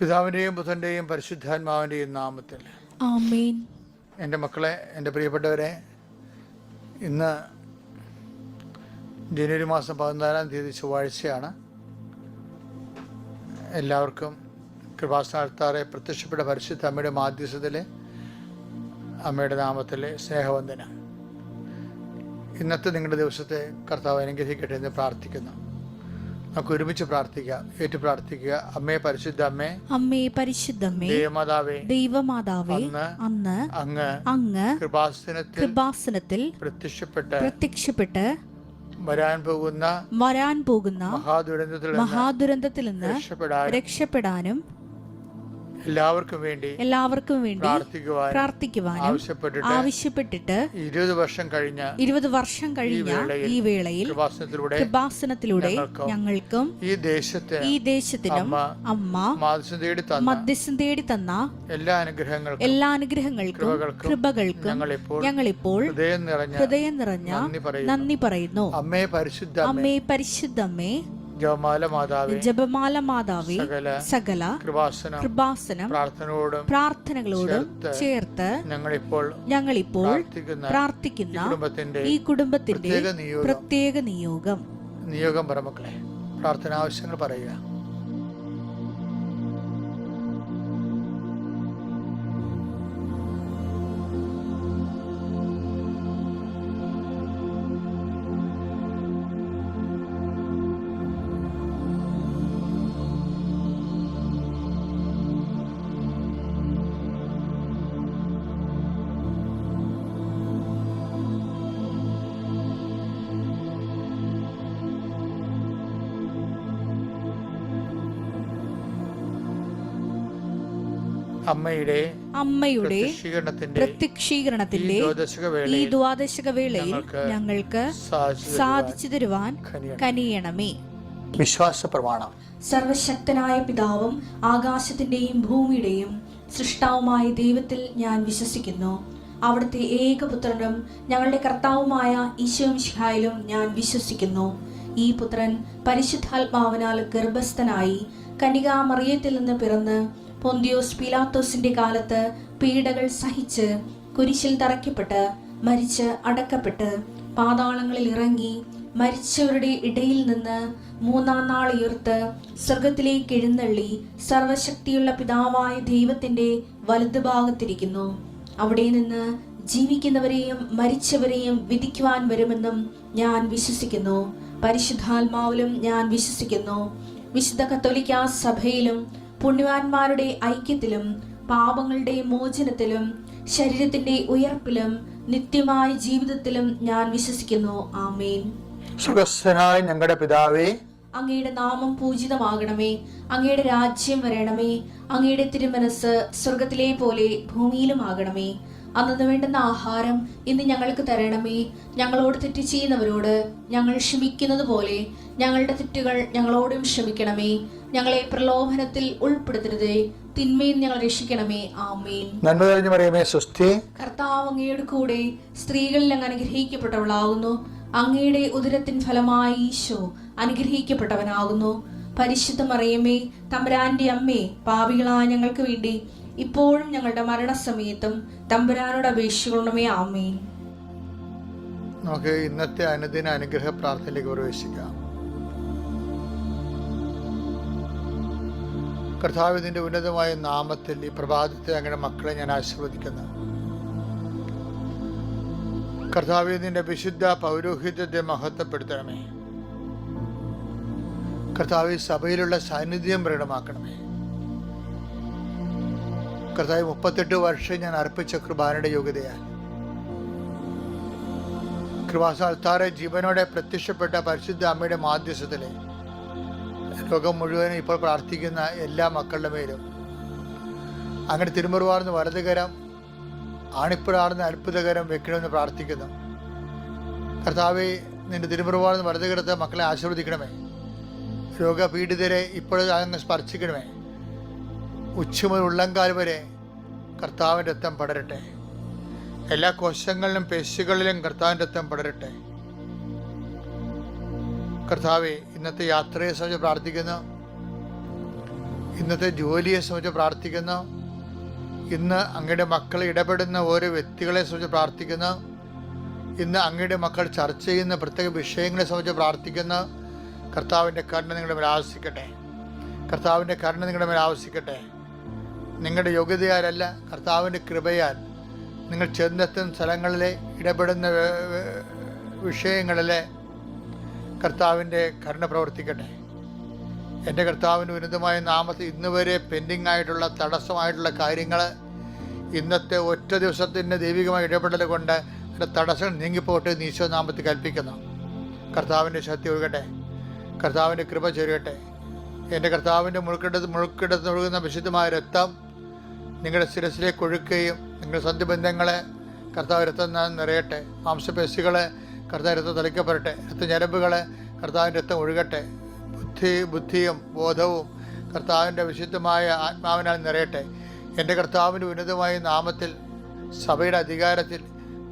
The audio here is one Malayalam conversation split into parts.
പിതാവിൻ്റെയും പുത്രൻ്റെയും പരിശുദ്ധാത്മാവിൻ്റെയും നാമത്തിൽ ആമേൻ. എൻ്റെ മക്കളെ, എൻ്റെ പ്രിയപ്പെട്ടവരെ, ഇന്ന് ജനുവരി മാസം 14-ാം തീയതി ചൊവ്വാഴ്ചയാണ്. എല്ലാവർക്കും കൃപാസനത്താറെ പ്രത്യക്ഷപ്പെട്ട പരിശുദ്ധ അമ്മയുടെ മാധ്യസ്ഥത്തിലെ അമ്മയുടെ നാമത്തിലെ സ്നേഹവന്ദനം. ഇന്നത്തെ നിങ്ങളുടെ ദിവസത്തെ കർത്താവ് അനുഗ്രഹിക്കട്ടെ എന്ന് പ്രാർത്ഥിക്കുന്നു. നമുക്ക് ഒരുമിച്ച് പ്രാർത്ഥിക്കാം, ഏറ്റു പ്രാർത്ഥിക്കുക. അമ്മേ, പരിശുദ്ധ അമ്മേ, അമ്മേ പരിശുദ്ധമ്മേ, ദൈവമാതാവേ, ദൈവമാതാവേ, അന്ന് അങ്ങ് കൃപാസനത്തിൽ പ്രത്യക്ഷപ്പെട്ട് വരാൻ പോകുന്ന മഹാദുരന്തത്തിൽ നിന്ന് രക്ഷപ്പെടാനും എല്ലാവർക്കും വേണ്ടി പ്രാർത്ഥിക്കുവാനും ആവശ്യപ്പെട്ടിട്ട് 20 വർഷം കഴിഞ്ഞ ഈ വേളയിൽ കൃപാസനത്തിലൂടെ ഞങ്ങൾക്കും ഈ ദേശത്തിനും അമ്മ മധ്യസ്ഥം തേടി തന്ന എല്ലാ അനുഗ്രഹങ്ങൾക്കും കൃപകൾക്കും ഞങ്ങളിപ്പോൾ ഹൃദയം നിറഞ്ഞ നന്ദി പറയുന്നു. അമ്മേ പരിശുദ്ധമ്മേ, ജപമാല മാതാവേ, സകല കൃപാസനം പ്രാർത്ഥനകളോടും ചേർത്ത് ഞങ്ങളിപ്പോൾ പ്രാർത്ഥിക്കുന്ന ഈ കുടുംബത്തിന്റെ പ്രത്യേക നിയോഗം പറമക്കളെ, പ്രാർത്ഥന ആവശ്യങ്ങൾ പറയുക. അമ്മയുടെ പ്രത്യക്ഷീകരണത്തിന്റെ ഈ ദ്വാദശക വേളയിൽ ഞങ്ങൾക്ക് സാധിച്ചു തരുവാൻ കനിയണമേ. വിശ്വാസ പ്രമാണം. സർവശക്തനായ പിതാവും ആകാശത്തിന്റെയും ഭൂമിയുടെയും സൃഷ്ടാവുമായ ദൈവത്തിൽ ഞാൻ വിശ്വസിക്കുന്നു. അവിടുത്തെ ഏകപുത്രനും ഞങ്ങളുടെ കർത്താവുമായ ഈശോമിശിഹായിലും ഞാൻ വിശ്വസിക്കുന്നു. ഈ പുത്രൻ പരിശുദ്ധാത്മാവിനാൽ ഗർഭസ്ഥനായി കന്യകാമറിയത്തിൽ നിന്ന് പിറന്ന് പൊന്തിയോസ് പീലാത്തോസിന്റെ കാലത്ത് പീഡകൾ സഹിച്ച് കുരിശിൽ തറയ്ക്കപ്പെട്ട് മരിച്ച് അടക്കപ്പെട്ട് പാതാളങ്ങളിൽ ഇറങ്ങി മരിച്ചവരുടെ ഇടയിൽ നിന്ന് 3-ാം നാൾ ഉയർത്ത് സ്വർഗത്തിലേക്ക് എഴുന്നള്ളി സർവശക്തിയുള്ള പിതാവായ ദൈവത്തിന്റെ വലതുഭാഗത്തിരിക്കുന്നു. അവിടെ നിന്ന് ജീവിക്കുന്നവരെയും മരിച്ചവരെയും വിധിക്കുവാൻ വരുമെന്നും ഞാൻ വിശ്വസിക്കുന്നു. പരിശുദ്ധാത്മാവിലും ഞാൻ വിശ്വസിക്കുന്നു. വിശുദ്ധ കത്തോലിക്കാ സഭയിലും പുണ്യവാന്മാരുടെ ഐക്യത്തിലും പാപങ്ങളുടെ മോചനത്തിലും ശരീരത്തിന്റെ ഉയർപ്പിലും നിത്യമായ ജീവിതത്തിലും ഞാൻ വിശ്വസിക്കുന്നു. ആമേൻ. സുഖസ്ഥനായ ഞങ്ങളുടെ പിതാവേ, അങ്ങയുടെ നാമം പൂജിതമാകണമേ. അങ്ങയുടെ രാജ്യം വരണമേ. അങ്ങയുടെ തിരുമനസ് സ്വർഗത്തിലെ പോലെ ഭൂമിയിലും ആകണമേ. അന്നു വേണ്ടുന്ന ആഹാരം ഇന്ന് ഞങ്ങൾക്ക് തരണമേ. ഞങ്ങളോട് തെറ്റ് ചെയ്യുന്നവരോട് ഞങ്ങൾ ക്ഷമിക്കുന്നത് പോലെ ഞങ്ങളുടെ തെറ്റുകൾ ഞങ്ങളോടും ക്ഷമിക്കണമേ. ഞങ്ങളെ പ്രലോഭനത്തിൽ ഉൾപ്പെടുത്തരുതേ, തിന്മയിൽ ഞങ്ങൾ രക്ഷിക്കണമേ. ആമേൻ. നന്മ നിറഞ്ഞ മറിയമേ, സ്വസ്തി. കർത്താവ് അങ്ങയുടെ കൂടെ സ്ത്രീകളിൽ അങ്ങ് അനുഗ്രഹിക്കപ്പെട്ടവളാകുന്നു. അങ്ങയുടെ ഉദരത്തിൻ ഫലമായി ഈശോ അനുഗ്രഹിക്കപ്പെട്ടവനാകുന്നു. പരിശുദ്ധ മറിയമേ, തമ്പുരാന്റെ അമ്മേ, പാപികളായ ഞങ്ങൾക്ക് വേണ്ടി ഇപ്പോഴും ഞങ്ങളുടെ മരണസമയത്തും തമ്പുരാനോട് അപേക്ഷിക്കണമേ. ആമേൻ. നമുക്ക് ഇന്നത്തെ അനുദിന അനുഗ്രഹ പ്രാർത്ഥനയിലേക്ക് പ്രവേശിക്കാം. കർത്താവിന്റെ ഉന്നതമായ നാമത്തിൽ ഈ പ്രഭാതത്തെ അങ്ങനെ മക്കളെ ഞാൻ ആശീർവദിക്കുന്നു. കർത്താവിന്റെ വിശുദ്ധ പൗരോഹിത്യത്തെ മഹത്വപ്പെടുത്തണമേ. കർത്താവ് സഭയിലുള്ള സാന്നിധ്യം പ്രകടമാക്കണമേ. കർത്താവ് 38 വർഷം ഞാൻ അർപ്പിച്ച കൃപാനയുടെ യോഗ്യതയാൽ കൃപാസനത്താറെ ജീവനോടെ പ്രത്യക്ഷപ്പെട്ട പരിശുദ്ധ അമ്മയുടെ മാധ്യസ്ഥത്തിലെ ലോകം മുഴുവനും ഇപ്പോൾ പ്രാർത്ഥിക്കുന്ന എല്ലാ മക്കളുടെ മേലും അങ്ങനെ തിരുമുറുവാർന്ന് വലതുകരം ആണിപ്പുഴാർന്ന് അത്ഭുതകരം വെക്കണമെന്ന് പ്രാർത്ഥിക്കുന്നു. കർത്താവെ, നിന്റെ തിരുമുറുവാർന്ന് വലതുകരത്തെ മക്കളെ ആശീർവദിക്കണമേ. രോഗപീഡിതരെ ഇപ്പോഴും അങ്ങ് സ്പർശിക്കണമേ. ഉച്ചമുതൽ ഉള്ളങ്കാൽ വരെ കർത്താവിൻ്റെ രക്തം പടരട്ടെ. എല്ലാ കോശങ്ങളിലും പേശികളിലും കർത്താവിൻ്റെ രക്തം പടരട്ടെ. കർത്താവെ, ഇന്നത്തെ യാത്രയെ സംബന്ധിച്ച് പ്രാർത്ഥിക്കുന്നു. ഇന്നത്തെ ജോലിയെ സംബന്ധിച്ച് പ്രാർത്ഥിക്കുന്നു. ഇന്ന് അങ്ങയുടെ മക്കൾ ഇടപെടുന്ന ഓരോ വ്യക്തികളെ സംബന്ധിച്ച് പ്രാർത്ഥിക്കുന്നു. ഇന്ന് അങ്ങയുടെ മക്കൾ ചർച്ച ചെയ്യുന്ന പ്രത്യേക വിഷയങ്ങളെ സംബന്ധിച്ച് പ്രാർത്ഥിക്കുന്നു. കർത്താവിൻ്റെ കരുണ നിങ്ങളുടെ മേൽ ആവസിക്കട്ടെ. കർത്താവിൻ്റെ കരുണ നിങ്ങളുടെ മേൽ ആവസിക്കട്ടെ. നിങ്ങളുടെ യോഗ്യതയാലല്ല, കർത്താവിൻ്റെ കൃപയാൽ നിങ്ങൾ ചെന്നെത്തുന്ന സ്ഥലങ്ങളിലെ ഇടപെടുന്ന വിഷയങ്ങളിലെ കർത്താവിൻ്റെ കരുണ പ്രവർത്തിക്കട്ടെ. എൻ്റെ കർത്താവിൻ്റെ ഉന്നതമായ നാമത്തിൽ ഇന്ന് വരെ പെൻഡിങ് ആയിട്ടുള്ള തടസ്സമായിട്ടുള്ള കാര്യങ്ങൾ ഇന്നത്തെ ഒറ്റ ദിവസത്തിൻ്റെ ദൈവികമായ ഇടപെടൽ കൊണ്ട് എൻ്റെ തടസ്സം നീങ്ങിപ്പോട്ട് ഈശോ നാമത്തിൽ കൽപ്പിക്കുന്നു. കർത്താവിൻ്റെ ശക്തി ഒഴുകട്ടെ. കർത്താവിൻ്റെ കൃപ ചൊരിയട്ടെ. എൻ്റെ കർത്താവിൻ്റെ മുഴുക്കിടത്ത് ഒഴുകുന്ന വിശുദ്ധമായ രക്തം നിങ്ങളുടെ ശിരസിലേക്ക് ഒഴുക്കുകയും നിങ്ങളുടെ സന്ധിബന്ധങ്ങളെ കർത്താവ് രക്തം നിറയട്ടെ. മാംസപേശികളെ കർത്താവ് രക്തം തളിക്കപ്പെടട്ടെ. രക്തഞരമ്പുകളെ കർത്താവിൻ്റെ രക്തം ഒഴുകട്ടെ. ബുദ്ധിയും ബോധവും കർത്താവിൻ്റെ വിശുദ്ധമായ ആത്മാവിനാൽ നിറയട്ടെ. എൻ്റെ കർത്താവിൻ്റെ ഉന്നതമായ നാമത്തിൽ, സഭയുടെ അധികാരത്തിൽ,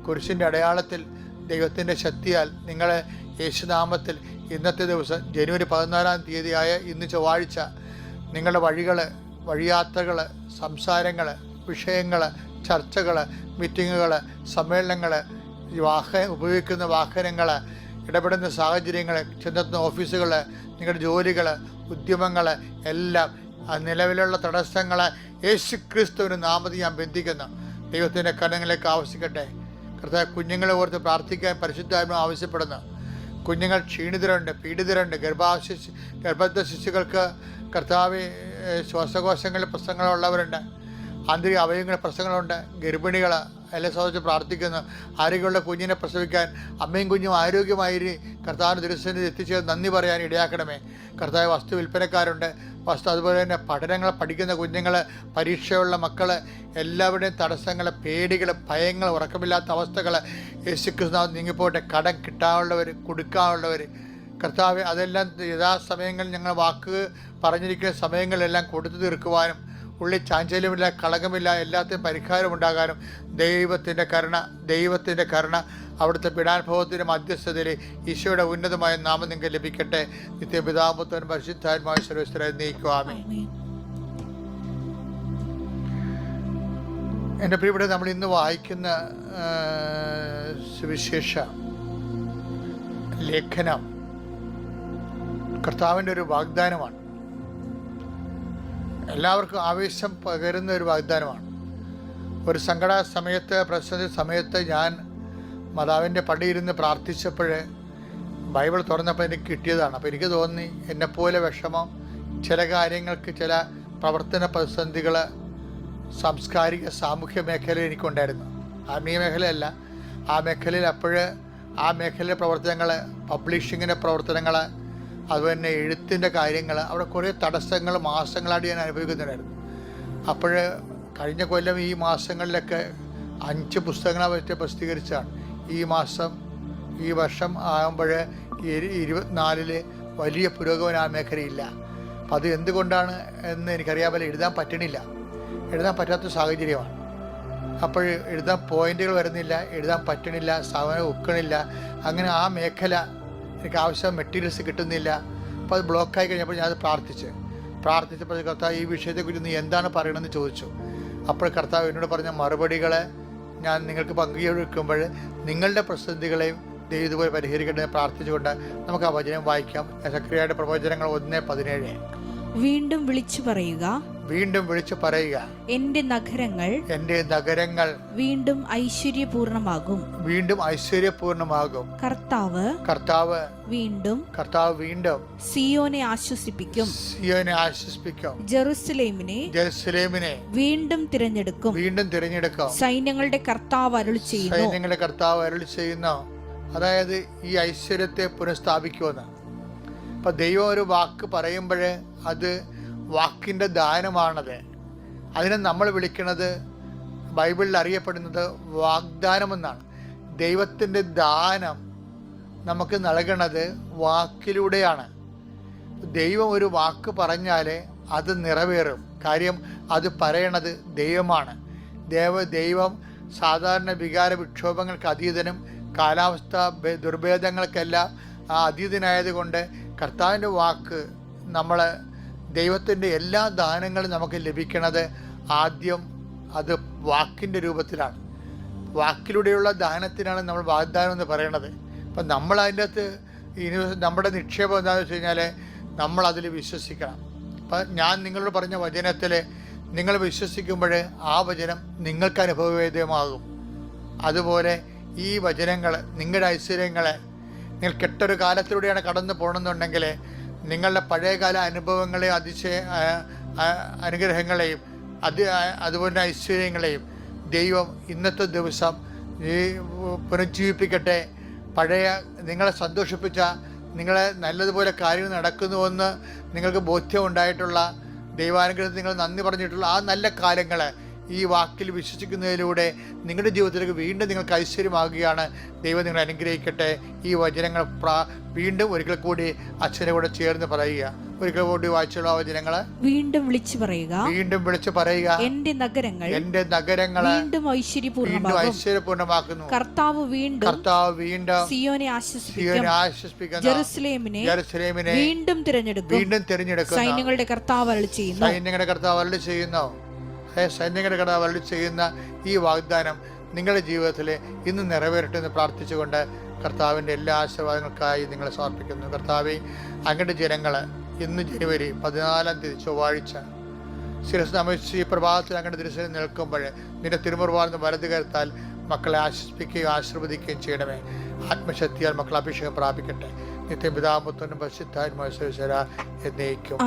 കുരിശിൻ്റെ അടയാളത്തിൽ, ദൈവത്തിൻ്റെ ശക്തിയാൽ നിങ്ങളെ യേശുനാമത്തിൽ ഇന്നത്തെ ദിവസം ജനുവരി 14-ാം തീയതിയായ ഇന്ന് ചൊവ്വാഴ്ച നിങ്ങളുടെ വഴിയാത്രകൾ, സംസാരങ്ങൾ, വിഷയങ്ങൾ, ചർച്ചകൾ, മീറ്റിങ്ങുകൾ, സമ്മേളനങ്ങൾ, ഉപയോഗിക്കുന്ന വാഹനങ്ങൾ, ഇടപെടുന്ന സാഹചര്യങ്ങൾ, ചെന്നെത്തുന്ന ഓഫീസുകൾ, നിങ്ങളുടെ ജോലികൾ, ഉദ്യമങ്ങൾ എല്ലാം നിലവിലുള്ള തടസ്സങ്ങൾ യേശുക്രിസ്തുവിൻ്റെ നാമത്തിൽ ഞാൻ ബന്ധിക്കുന്നു. ദൈവത്തിൻ്റെ കരങ്ങളിലേക്ക് ആവശ്യിക്കട്ടെ. കർത്താവ് കുഞ്ഞുങ്ങളെ ഓർത്ത് പ്രാർത്ഥിക്കാൻ പരിശുദ്ധാത്മാവ് ആവശ്യപ്പെടുന്നു. കുഞ്ഞുങ്ങൾ ക്ഷീണിതരുണ്ട്, പീഡിതരുണ്ട്. ഗർഭസ്ഥ ശിശുക്കൾക്ക് കർത്താവ് ശ്വാസകോശങ്ങളിൽ പ്രശ്നങ്ങളുള്ളവരുണ്ട്, ആന്തരിക അവയവങ്ങളിൽ പ്രശ്നങ്ങളുണ്ട്. ഗർഭിണികൾ എല്ലാം സംബന്ധിച്ച് പ്രാർത്ഥിക്കുന്നു. ആരോഗ്യമുള്ള കുഞ്ഞിനെ പ്രസവിക്കാൻ അമ്മയും കുഞ്ഞും ആരോഗ്യമായി കർത്താവിന് തിരുസന്നിധി എത്തിച്ചേർന്ന് നന്ദി പറയാൻ ഇടയാക്കണമേ. കർത്താവ് വസ്തു വിൽപ്പനക്കാരുണ്ട്, അതുപോലെ തന്നെ പഠനങ്ങൾ പഠിക്കുന്ന കുഞ്ഞുങ്ങൾ, പരീക്ഷയുള്ള മക്കൾ, എല്ലാവരുടെയും തടസ്സങ്ങൾ, പേടികൾ, ഭയങ്ങൾ, ഉറക്കമില്ലാത്ത അവസ്ഥകൾ യേശുക്രിസ്തു നീങ്ങിപ്പോട്ടെ. കടം കിട്ടാനുള്ളവർ, കൊടുക്കാനുള്ളവർ കർത്താവ് അതെല്ലാം യഥാസമയങ്ങളിൽ ഞങ്ങൾ വാക്ക് പറഞ്ഞിരിക്കുന്ന സമയങ്ങളിലെല്ലാം കൊടുത്തു തീർക്കുവാനും ഉള്ളിൽ ചാഞ്ചല്യമില്ല, കളങ്കമില്ല, എല്ലാത്തിനും പരിഹാരമുണ്ടാകാനും ദൈവത്തിൻ്റെ കരുണ അവിടുത്തെ പീഡാനുഭവത്തിൻ്റെ മധ്യസ്ഥതയിൽ ഈശോയുടെ ഉന്നതമായ നാമം നിങ്ങൾക്ക് ലഭിക്കട്ടെ. നിത്യപിതാപുത്രൻ പരിശുദ്ധാത്മായ സർവ്വസ്ഥരെ നീക്കുവാമേ. എൻ്റെ പ്രിയപ്പെട്ട, നമ്മൾ ഇന്ന് വായിക്കുന്ന സുവിശേഷ ലേഖനം കർത്താവിൻ്റെ ഒരു വാഗ്ദാനമാണ്. എല്ലാവർക്കും ആവേശം പകരുന്ന ഒരു വാഗ്ദാനമാണ്. ഒരു സങ്കട സമയത്ത്, പ്രതിസന്ധി സമയത്ത് ഞാൻ മാതാവിൻ്റെ പടിയിരുന്ന് പ്രാർത്ഥിച്ചപ്പോൾ ബൈബിൾ തുറന്നപ്പോൾ എനിക്ക് കിട്ടിയതാണ്. അപ്പോൾ എനിക്ക് തോന്നി എന്നെപ്പോലെ വിഷമം, ചില കാര്യങ്ങൾക്ക്, ചില പ്രവർത്തന പ്രതിസന്ധികൾ സാംസ്കാരിക സാമൂഹ്യ മേഖലയിൽ എനിക്കുണ്ടായിരുന്നു. ആത്മീയ മേഖലയല്ല, ആ മേഖലയിൽ ആ മേഖലയിലെ പ്രവർത്തനങ്ങൾ, പബ്ലിഷിങ്ങിൻ്റെ പ്രവർത്തനങ്ങൾ, അതുപോലെ തന്നെ എഴുത്തിൻ്റെ കാര്യങ്ങൾ, അവിടെ കുറേ തടസ്സങ്ങൾ മാസങ്ങളായിട്ട് ഞാൻ അനുഭവിക്കുന്നുണ്ടായിരുന്നു. അപ്പോൾ കഴിഞ്ഞ കൊല്ലം ഈ മാസങ്ങളിലൊക്കെ 5 പുസ്തകങ്ങളെ പറ്റി പ്രസിദ്ധീകരിച്ചാണ്. ഈ വർഷം ആകുമ്പോൾ 24 വലിയ പുരോഗമനം ആ മേഖലയില്ല. അപ്പം അത് എന്തുകൊണ്ടാണ് എന്ന് എനിക്കറിയാൻ പോലെ എഴുതാൻ പറ്റാത്ത സാഹചര്യമാണ്. അപ്പോൾ എഴുതാൻ പോയിന്റുകൾ വരുന്നില്ല, എഴുതാൻ പറ്റണില്ല, സമയം ഒക്കണില്ല. അങ്ങനെ ആ മേഖല എനിക്ക് ആവശ്യം മെറ്റീരിയൽസ് കിട്ടുന്നില്ല. അപ്പോൾ അത് ബ്ലോക്കായി കഴിഞ്ഞപ്പോൾ ഞാനത് പ്രാർത്ഥിച്ചപ്പോൾ കർത്താവ് ഈ വിഷയത്തെക്കുറിച്ച് നീ എന്താണ് പറയണമെന്ന് ചോദിച്ചു. അപ്പോൾ കർത്താവ് എന്നോട് പറഞ്ഞ മറുപടികളെ ഞാൻ നിങ്ങൾക്ക് പങ്കുവെക്കുമ്പോൾ നിങ്ങളുടെ പ്രതിസന്ധികളെയും ദൈവം ഇതുപോലെ പരിഹരിക്കട്ടെ പ്രാർത്ഥിച്ചുകൊണ്ട് നമുക്ക് ആ വചനം വായിക്കാം. സക്രിയയുടെ പ്രവചനങ്ങൾ 1:17. വീണ്ടും വിളിച്ചു പറയുക, എന്റെ നഗരങ്ങൾ വീണ്ടും ഐശ്വര്യപൂർണമാകും. കർത്താവ് വീണ്ടും സിയോനെ ആശ്വസിപ്പിക്കും. ജെറുസലേമിനെ വീണ്ടും തിരഞ്ഞെടുക്കും. സൈന്യങ്ങളുടെ കർത്താവ് അരുളിച്ചെയ്യുന്നു. അതായത് ഈ ഐശ്വര്യത്തെ പുനഃസ്ഥാപിക്കുമെന്ന്. അപ്പം ദൈവം ഒരു വാക്ക് പറയുമ്പോൾ അത് വാക്കിൻ്റെ ദാനമാണത്. അതിനെ നമ്മൾ വിളിക്കുന്നത്, ബൈബിളിൽ അറിയപ്പെടുന്നത് വാഗ്ദാനമെന്നാണ്. ദൈവത്തിൻ്റെ ദാനം നമുക്ക് നൽകണത് വാക്കിലൂടെയാണ്. ദൈവം ഒരു വാക്ക് പറഞ്ഞാൽ അത് നിറവേറും. കാര്യം അത് പറയണത് ദൈവമാണ്. ദൈവം സാധാരണ വികാര വിക്ഷോഭങ്ങൾക്ക് അതീതനും കാലാവസ്ഥ ദുർഭേദങ്ങൾക്കെല്ലാം അതീതനായതുകൊണ്ട് കർത്താവിൻ്റെ വാക്ക് നമ്മൾ ദൈവത്തിൻ്റെ എല്ലാ ദാനങ്ങളും നമുക്ക് ലഭിക്കണത് ആദ്യം അത് വാക്കിൻ്റെ രൂപത്തിലാണ്. വാക്കിലൂടെയുള്ള ദാനത്തിനാണ് നമ്മൾ വാഗ്ദാനം എന്ന് പറയണത്. അപ്പം നമ്മൾ അതിൻ്റെ അകത്ത് നമ്മുടെ നിക്ഷേപം എന്താണെന്ന് വെച്ച് കഴിഞ്ഞാൽ നമ്മളതിൽ വിശ്വസിക്കണം. അപ്പം ഞാൻ നിങ്ങളോട് പറഞ്ഞ വചനത്തിൽ നിങ്ങൾ വിശ്വസിക്കുമ്പോൾ ആ വചനം നിങ്ങൾക്ക് അനുഭവവേദ്യമാകും. അതുപോലെ ഈ വചനങ്ങൾ നിങ്ങളുടെ ഐശ്വര്യങ്ങളെ, നിങ്ങൾ കെട്ടൊരു കാലത്തിലൂടെയാണ് കടന്നു പോകണമെന്നുണ്ടെങ്കിൽ നിങ്ങളുടെ പഴയകാല അനുഭവങ്ങളെയും അനുഗ്രഹങ്ങളെയും അതുപോലെ ഐശ്വര്യങ്ങളെയും ദൈവം ഇന്നത്തെ ദിവസം പുനരുജ്ജീവിപ്പിക്കട്ടെ. പഴയ നിങ്ങളെ സന്തോഷിപ്പിച്ച, നിങ്ങളെ നല്ലതുപോലെ കാര്യങ്ങൾ നടക്കുന്നുവെന്ന് നിങ്ങൾക്ക് ബോധ്യം ഉണ്ടായിട്ടുള്ള, ദൈവാനുഗ്രഹത്തിൽ നിങ്ങൾ നന്ദി പറഞ്ഞിട്ടുള്ള ആ നല്ല കാലങ്ങൾ ഈ വാക്കിൽ വിശ്വസിക്കുന്നതിലൂടെ നിങ്ങളുടെ ജീവിതത്തിലേക്ക് വീണ്ടും നിങ്ങൾക്ക് ഐശ്വര്യമാകുകയാണ്. ദൈവം നിങ്ങളെ അനുഗ്രഹിക്കട്ടെ. ഈ വചനങ്ങൾ വീണ്ടും ഒരിക്കൽ കൂടി അച്ഛനെ കൂടെ ചേർന്ന് പറയുക. ഒരിക്കൽ കൂടി വായിച്ചുള്ള വചനങ്ങൾ വീണ്ടും വിളിച്ചു പറയുക. എന്റെ നഗരങ്ങൾ വീണ്ടും ഐശ്വര്യപൂർണ്ണമാക്കുന്നു. കർത്താവ് വീണ്ടും സിയോനെ ആശ്വസിപ്പിക്കുന്നു. ജെറുസലേമിനെ വീണ്ടും തിരഞ്ഞെടുക്കും. സൈന്യങ്ങളുടെ കർത്താവ് അരുളി ചെയ്യുന്നു. സൈന്യങ്ങളുടെ കർത്താവ് അരുളി ചെയ്യുന്ന ഈ വാഗ്ദാനം നിങ്ങളുടെ ജീവിതത്തിൽ ഇന്ന് നിറവേറട്ടെ എന്ന് പ്രാർത്ഥിച്ചുകൊണ്ട് കർത്താവിൻ്റെ എല്ലാ ആശീർവാദങ്ങൾക്കായി നിങ്ങളെ സമർപ്പിക്കുന്നു. കർത്താവെ, അങ്ങയുടെ ജനങ്ങൾ ഇന്ന് ജനുവരി 14 ചൊവ്വാഴ്ച ശിരസ് നമിച്ച് ഈ പ്രഭാതത്തിൽ അങ്ങയുടെ ദൃശ്യം നിൽക്കുമ്പോൾ നിന്റെ തിരുമുറുവാർന്ന് വലത് കരുത്താൽ മക്കളെ ആശ്വസിപ്പിക്കുകയും ആശീർവദിക്കുകയും ചെയ്യണമേ. ആത്മശക്തിയാൽ മക്കൾ അഭിഷേകം പ്രാപിക്കട്ടെ. നിത്യം പിതാപുത്രനും പരിശുദ്ധാത്മാവും എന്നേക്കും.